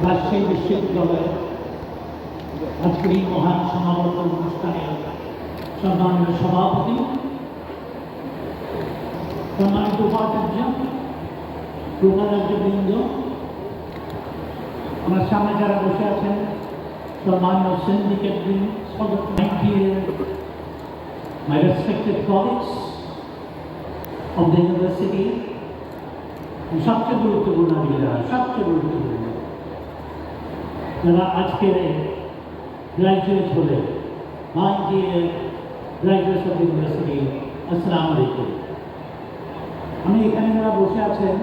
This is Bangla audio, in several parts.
রাজশাহী বিশ্ববিদ্যালয়ে আজকের এই মহান সমাবর্তন অনুষ্ঠানের সম্মানিত সভাপতি, সম্মানিত উপাচার্য, উপাচার্যবৃন্দ, আমার সামনে যারা বসে আছেন সম্মানীয় সিন্ডিকেট সদস্য, my respected colleagues of the university, সবচেয়ে গুরুত্বপূর্ণ যারা আজকে গ্রাজুয়েট হলে, my dear graduates of university, আসসালামু আলাইকুম। আমি এখানে যারা বসে আছেন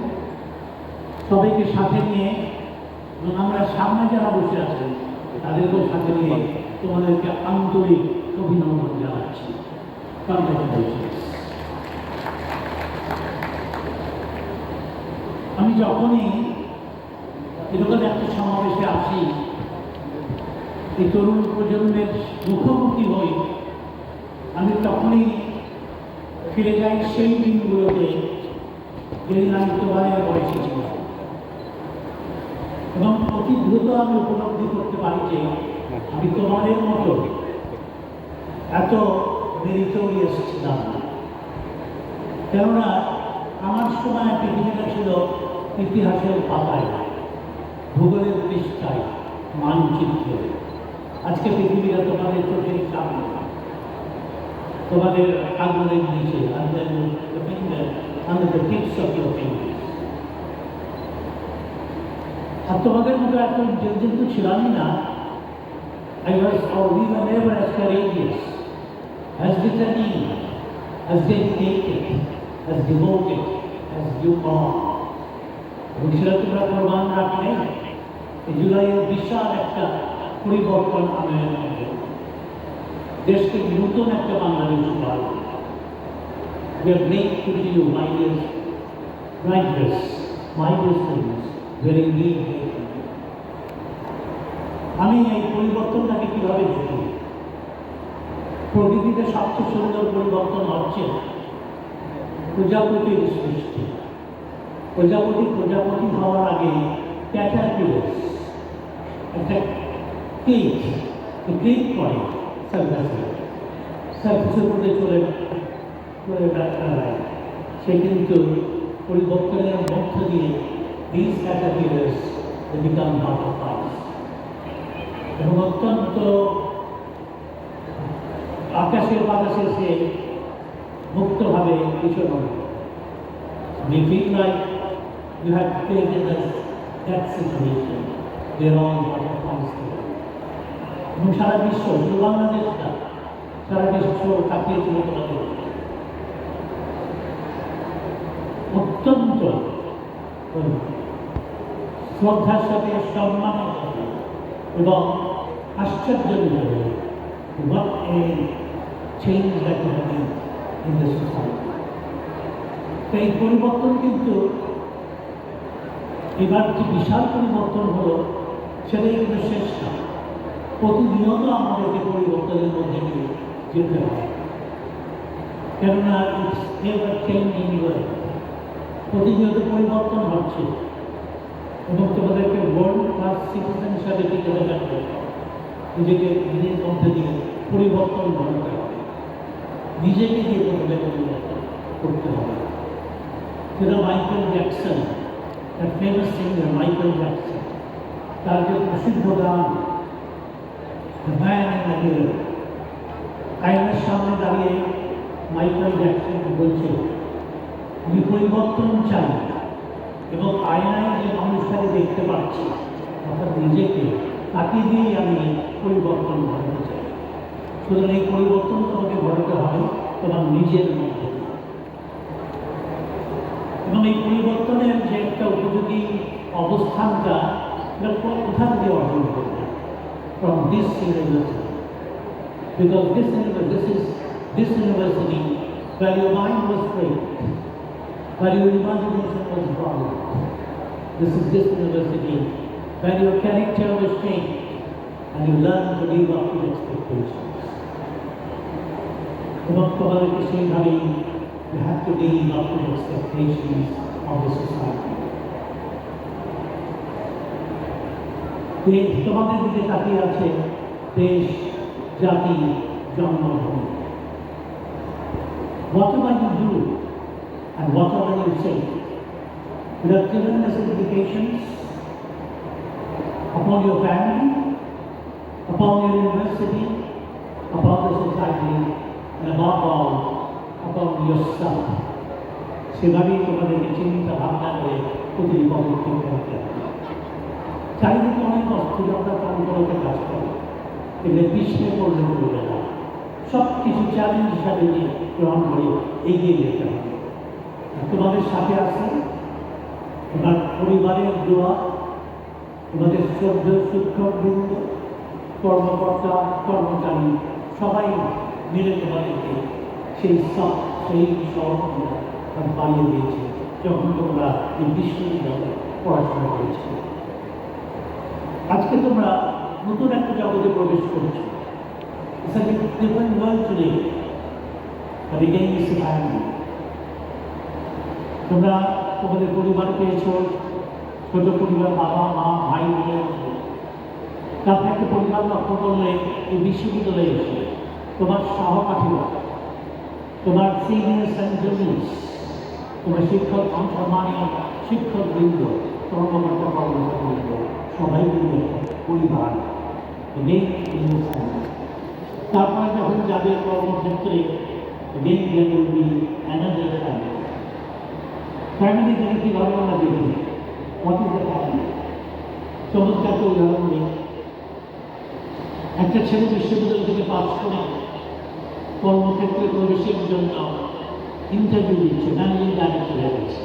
সবাইকে সাথে নিয়ে এবং আমরা সামনে যারা বসে আছেন তাদেরকেও সাথে নিয়ে তোমাদেরকে আন্তরিক অভিনন্দন জানাচ্ছি। আমি যখনই এরকম একটা সমাবেশে আসি, এই তরুণ প্রজন্মের মুখোমুখি হই, আমি তখনই ফিরে যাই সেই দিনগুলোতে যেদিন আমি তোমাদের বয়সে ছিলাম, এবং অতি দ্রুত আমি উপলব্ধি করতে পারি যে আমি তোমাদের মতো এত মেরিটোরিয়াস ছিলাম না। কেননা আমার সময় পৃথিবীটা ছিল ইতিহাসের পাতায়, ভূগোলের পৃষ্ঠায়, মানচিত্রে। আজকে পৃথিবীটা তোমাদের চোখের সামনে, তোমাদের আগুনের নিচে, আর তোমাদের মতো এত যেহেতু ছিলামই না, I was, or we were never as courageous, as determined, as dedicated, as devoted as you are. এবং সেটা তোমরা প্রমাণ রাখলে এই জুলাইয়ের বিশাল একটা পরিবর্তন আনার মধ্যে দেশকে নতুন একটা বাংলাদেশ উপহার। We are grateful to you, my dear writers, my dear students, very indeed grateful. আমি এই পরিবর্তনটাকে কিভাবে দেখি? প্রকৃতিতে সবচেয়ে সুন্দর পরিবর্তন হচ্ছে প্রজাপতির সৃষ্টি। প্রজাপতি হওয়ার আগে ক্যাটারপিলার্স একটা ক্লিক করে সার্ভিসের মধ্যে চলে বেড়ায়। সে কিন্তু পরিবর্তনের মধ্য দিয়ে these caterpillars they become butterflies, এবং অত্যন্ত আকাশের বাতাসে সে মুক্তভাবে বিচরণ। We feel like you have created that situation. They are all butterflies there. এবং সারা বিশ্ব, শুধু বাংলাদেশটা, সারা বিশ্ব তাকিয়েছিল তোমাদের অত্যন্ত শ্রদ্ধার সাথে, সম্মানের সাথে এবং আশ্চর্যজনক what a change that happened in the society. এই পরিবর্তন কিন্তু এবার যে বিশাল পরিবর্তন হলো সেটাই কিন্তু শেষ না। প্রতিনিয়ত আমাদেরকে পরিবর্তনের মধ্যে দিয়ে যেতে হয়, কেননা ইটস এভার চেঞ্জিং ওয়ার্ল্ড। প্রতিনিয়ত পরিবর্তন হচ্ছে এবং তোমাদেরকে ওয়ার্ল্ড ক্লাস সিটিজেন হিসাবে টিকে থাকতে নিজেকে নিজের মধ্যে দিয়ে পরিবর্তন ঘটাতে হবে, নিজেকে দিয়ে প্রথমে পরিবর্তন করতে হবে। যেটা Michael Jackson, that famous singer Michael Jackson, তার যে প্রসিদ্ধ গান the man in the mirror, আয়নার সামনে দাঁড়িয়ে মাইকেল জ্যাকসন বলছে আমি পরিবর্তন চাই এবং আয়নায় যে মানুষটাকে দেখতে পাচ্ছি অর্থাৎ নিজেকে, তাকে দিয়েই আমি পরিবর্তন ঘটাতে চাই। সুতরাং এই পরিবর্তন তোমাকে ঘটাতে হবে তোমার নিজের মধ্যে, এবং এই পরিবর্তনের যে একটা উপযোগী অবস্থানটা কোথা থেকে অর্জন করবে? From this university, because this university where your mind was framed, where your imagination was born. This is this university where your character was shaped and you learn to live up to expectations. এবং তোমাদেরকে সেইভাবেই you have to live up to the expectations of the society. দেশ তোমাদের দিকে তাকিয়ে আছে, দেশ, জাতি, জন্মভূমি। Whatever you do and whatever you say, you have given us implications upon your family, upon your university, upon the society, and above all, upon yourself. সেভাবেই তোমাদেরকে চিন্তা ভাবনা করে প্রতিটি পদক্ষেপ করতে হবে। চারিদিকে অনেক অস্থিরতা চঞ্চলতা কাজ করে, এগুলো পিছিয়ে পড়লে চলবে না। সব কিছু চ্যালেঞ্জ হিসাবে নিয়ে গ্রহণ করে এগিয়ে যেতে হবে। তোমাদের সাথে আছে তোমার পরিবারের দোয়া, তোমাদের শ্রদ্ধেয় শিক্ষকবৃন্দ, কর্মকর্তা, কর্মচারী সবাই মিলে তোমাদেরকে সেই সহযোগিতা বাড়িয়ে দিয়েছে যখন তোমরা এই বিশ্ববিদ্যালয়ে পড়াশোনা করেছো। আজকে তোমরা নতুন একটা জগতে প্রবেশ করছো। It's a different world today, but again it's a family. তোমরা তোমাদের পরিবার পেয়েছো, ছোট পরিবার, বাবা মা ভাই বোন। তারপরে একটা পরিবার লক্ষ্য করলে এই বিশ্ববিদ্যালয়ে এসে তোমার সহপাঠীরা, তোমার সিনিয়র্স অ্যান্ড জুনিয়র্স, তোমার শিক্ষক সম্মানীয় শিক্ষকবৃন্দ, কর্মকর্তা কর্মচারীবৃন্দ সবাই মিলে পরিবার। তারপরে যখন যাদের কর্মক্ষেত্রে ফ্যামিলি থেকে কীভাবে আমরা দেখি হোয়াট ইজ দ্য ফ্যামিলি। চমৎকার উদাহরণ নেই, একটা ছেলে বিশ্ববিদ্যালয় থেকে পাস করে কর্মক্ষেত্রে প্রবেশের জন্য ইন্টারভিউ দিচ্ছে, ম্যানেজিং ডাইরেক্টর হয়ে গেছে।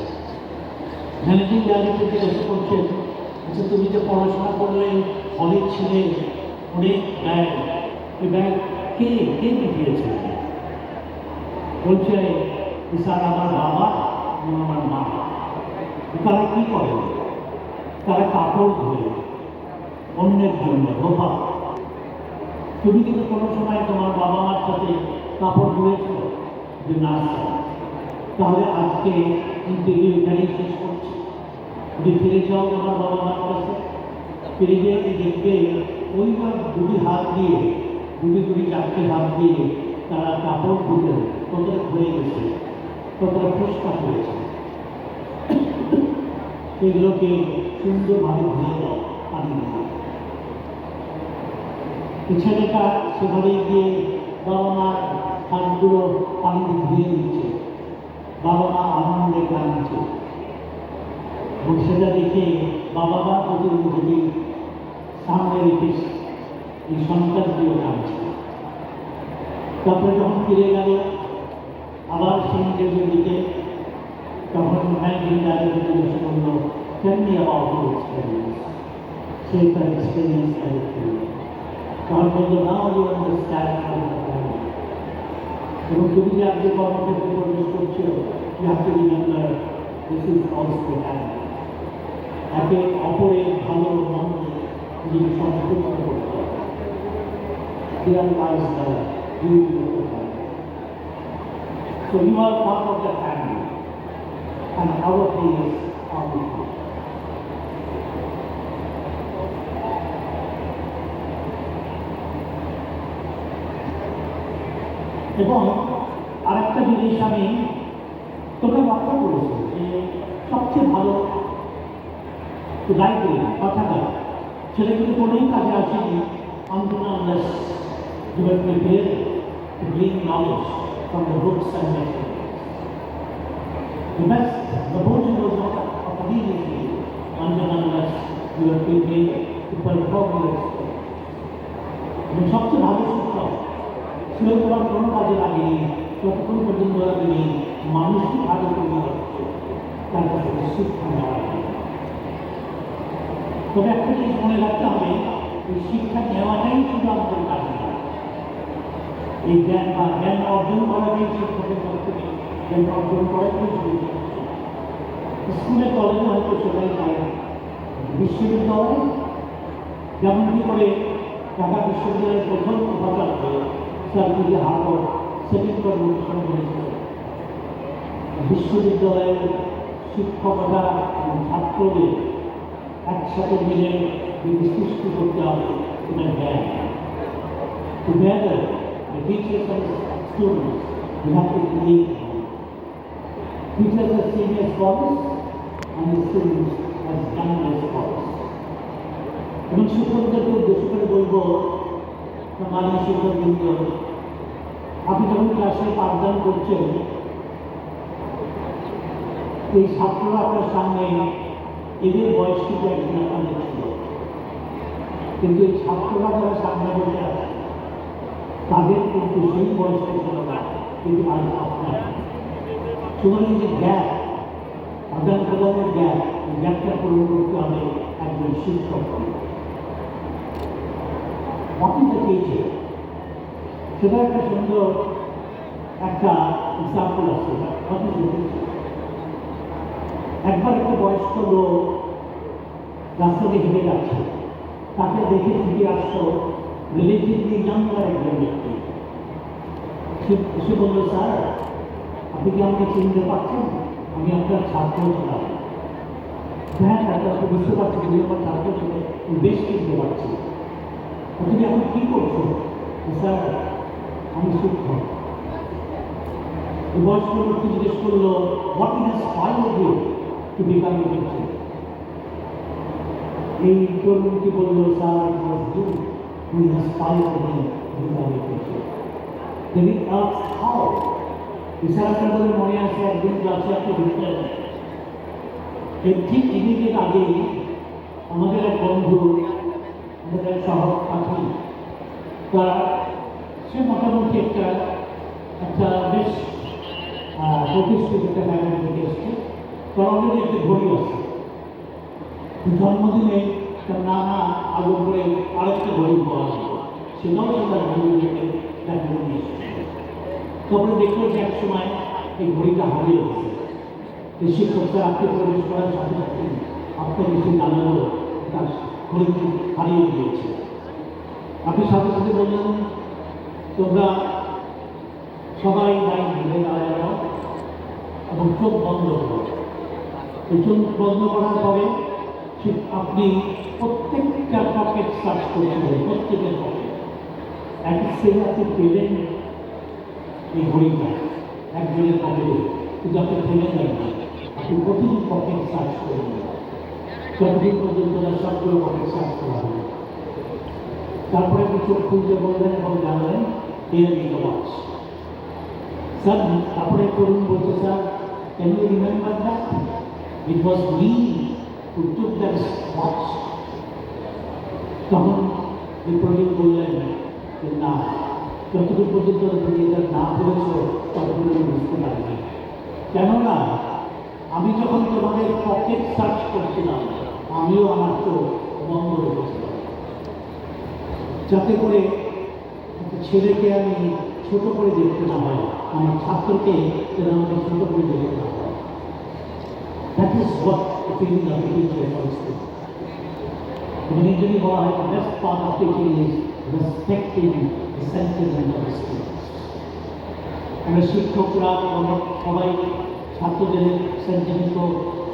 ম্যানেজিং ডাইরেক্টর জিজ্ঞাসা করছেন, আচ্ছা তুমি যে পড়াশোনা করলে অনেক ছেলে অনেক ব্যাগ, এই ব্যাগ কে কে দিয়েছে? বলছে স্যার আমার বাবা এবং আমার মা। তারা কি করে? তারা কাপড় ধোয় অন্যের জন্য, ধোপা। তুমি কিন্তু কোনো সময় তোমার বাবা মার সাথে কাপড় ধুয়েছ? যে না, তাহলে আজকে ইন্টারভিউ এখানেই শেষ করছি। যদি ফিরে যাও তোমার বাবা মার কাছে, ফিরে গিয়ে দেখবে ওইবার দুটি হাত দিয়ে, দুটি চারটে হাত দিয়ে তারা কাপড় ধুতে কতটা ধুয়ে গেছে, কতটা পরিষ্কার হয়েছে। সেগুলোকে সুন্দরভাবে ধুয়ে দাও পানি দিয়ে। ছেলেটা সেভাবে গিয়ে বাবা মার হাতগুলো পানি ধুয়ে দিচ্ছে, বাবা মা আনন্দে কাঁদছে। এবং সেটা দেখে বাবা মা প্রতিনিধি সামনে রেখে এই সন্তানটিও কাঁদছে। তারপরে যখন ফিরে গেল আবার সেই ইন্টারভিউ দিকে, তখন ম্যানেজিং ডাইরেক্টর জিজ্ঞাসা করলো, tell me about your experience. সেই তার এক্সপিরিয়েন্স তখন বললো, now you understand how the family. এবং তুমি যে আজকে কর্মক্ষেত্রে প্রবেশ করছো, you have to remember this is also family. একে অপরের ভালো মন্দ নিজেকে সম্পূর্ণ করতে হবে। Here lies the beauty of the family. So you are part of the family, and our prayers are with you. এবং আরেকটা জিনিস আমি তোমরা লক্ষ্য করেছি যে সবচেয়ে ভালো লাইব্রেরি কথাটা ছেলে কিন্তু কোনোই কাজে আসেনি unless you were prepared to gain knowledge from the books and materials. The book was not of reading unless you were prepared to perform your experience. এবং সবচেয়ে ভালো শিক্ষক ছিল তোমার কোনো কাজে লাগেনি যতক্ষণ পর্যন্ত তুমি মানসিকভাবে তৈরি হচ্ছে তার কাছে শিক্ষা নেওয়া। তবে একটা জিনিস মনে রাখতে হবে, এই শিক্ষা নেওয়াটাই শুধু আমাদের কাজ না। এই জ্ঞান বা জ্ঞান অর্জন করাটাই শিক্ষকের কাছ থেকে জ্ঞান অর্জন করাটাই শুরু করছে। স্কুলে কলেজে হয়তো সেটাই পায় না। বিশ্ববিদ্যালয়ে যেমন কি করে ঢাকা বিশ্ববিদ্যালয়ের প্রথম উপাচার্য sir P J Herbert second convocation করেছিল, বিশ্ববিদ্যালয়ের শিক্ষকতা এবং ছাত্রদের একসাথে মিলে কিন্তু সৃষ্টি করতে হবে তোমার জ্ঞান। Together, the teachers and students, we have to create. Teachers are seen as scholars and the students as young as scholars. এবং শিক্ষকদেরকে উদ্দেশ্য করে বলবো, মাননীয় শিক্ষকবৃন্দ, আপনি যখন ক্লাসে পাঠদান করছেন, এই ছাত্ররা আপনার সামনে এদের বয়স কিন্তু একদিন আপনাদের ছিল, কিন্তু এই ছাত্ররা যারা সামনে বসে আছে তাদের কিন্তু সেই বয়সটা ছিল না, কিন্তু আজ আপনার। সুতরাং যে গ্যাপ, আদান প্রদানের গ্যাপ, এই গ্যাপটা পূরণ করতে হবে একজন শিক্ষক। অফিসে পেয়েছে সেটা একটা সুন্দর একটা এক্সাম্পল আছে। অফিসে পেয়েছে একবার একটা বয়স্ক লোক রাস্তা দিয়ে হেঁটে যাচ্ছে, তাকে দেখে ফিরে আসতো রিলেটিভলি ইয়াঙ্গার একজন ব্যক্তি। সে বলল, স্যার আপনি কি আমাকে চিনতে পারছেন? আমি আপনার ছাত্র ছিলাম। হ্যাঁ স্যার, আপনি বুঝতে পারছি যদি আমার ছাত্র ছিল, বেশ চিনতে পারছি। তুমি এখন কী করছো? স্যার আমি শিক্ষক। বয়স্ক লোকটি জিজ্ঞেস করলো, what inspired you to become a teacher? এই তরুণটি বলল, sir it was you who inspired me to become a teacher. Then he asked how? Sir আপনার বলে মনে আছে একদিন ক্লাসে আপনি ঢুকলেন, এর ঠিক ইমিডিয়েট আগেই আমাদের এক বন্ধু, আমাদের এক সহপাঠী, তারা সে মোটামুটি একটা বেশ প্রতিষ্ঠিত একটা ফ্যামিলি থেকে এসছে। তার অলরেডি একটা ঘড়ি আছে, জন্মদিনে তার নানা আগে করে আরেকটা ঘড়ি পাওয়া যায়, সেটাও সে তার বন্ধুদেরকে দেখা নিয়ে এসেছে। তখন দেখলো যে এক সময় এই ঘড়িটা হারিয়ে গেছে। এই শিক্ষকরা আপনি প্রবেশ করার সাথে সাথে আপনার কিছু জানালো তার ঘড়িটি হারিয়ে গিয়েছে। আপনি সাথে সাথে বললেন, তোমরা সবাই লাইন ধরে দাঁড়ানো এবং চোখ বন্ধ করো। এই চোখ বন্ধ করার পরে আপনি প্রত্যেকটা পকেট সার্চ করেছিলেন, প্রত্যেকের পকেট এক সেলাতে পেলেন এই ঘড়িটা একজনের পকেটে, কিন্তু আপনি ফেলে দেন না, আপনি প্রতিদিন পকেট সার্চ করবেন, যতদিন পর্যন্ত তার সবগুলো পকেট সার্চ করা হবে। তারপরে আপনি চোখ খুলতে বললেন এবং জানলেন here is the watch. Sir তারপরে তরুণ বলছে, sir can you remember that it was me who took that watch? তখন এই প্রবীণ বললেন যে না, যতদূর পর্যন্ত তুমি এটা না বলেছ ততদূর আমি বুঝতে পারিনি। কেননা আমি যখন তোমাদের পকেট সার্চ করছিলাম, আমিও আমার চোখ বন্ধ রেখেছিলাম, যাতে করে একটা ছেলেকে আমি ছোট করে দেখতে না হয়, আমার ছাত্রকে যেন আমাকে ছোট করে দেখতে না হয়। That is what feeling of teacher পরিস্থিতি। এবং এই জন্যই বলা হয় best part of teaching is respecting the sentiment of students. আমরা শিক্ষকরা আমরা সবাই ছাত্রদের সেন্টিমেন্ট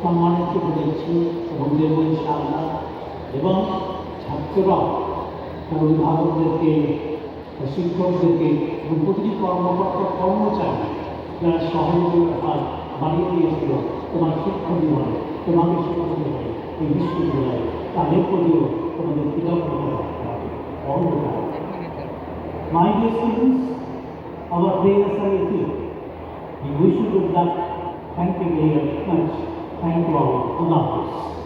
সম্মানের চোখে দেখছি এবং দেব ইনশাআল্লাহ। এবং ছাত্ররা তার অভিভাবকদেরকে, শিক্ষকদেরকে এবং প্রতিটি কর্মকর্তা কর্মচারী যারা সহযোগিতার হাত বাড়িয়ে দিয়েছিল তোমার শিক্ষা জীবনে, তোমাকে শিক্ষা জীবনে এই বিশ্ববিদ্যালয়ে, তাদের প্রতিও তোমাদের কৃতজ্ঞতা রাখতে হবে, অহংকার। My dear students, our prayers are with you. We wish you good luck. Thank you very much. Thank you all. Allah Hafiz.